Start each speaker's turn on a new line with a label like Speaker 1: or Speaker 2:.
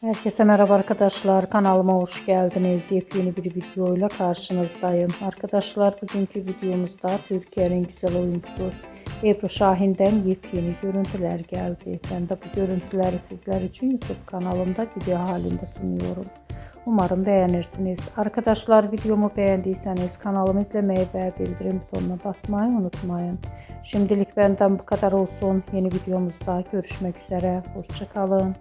Speaker 1: Herkese merhaba arkadaşlar. Kanalıma hoş geldiniz. Yepyeni bir videoyla karşınızdayım. Arkadaşlar bugünkü videomuzda Türkiye'nin güzel oyuncusu Ebru Şahin'den yepyeni görüntüler geldi. Ben de bu görüntüleri sizler için YouTube kanalımda video halinde sunuyorum. Umarım beğenirsiniz. Arkadaşlar videomu beğendiyseniz kanalımı izlemeyi ve bildirim butonuna basmayı unutmayın. Şimdilik benden bu kadar olsun. Yeni videomuzda görüşmek üzere. Hoşça kalın.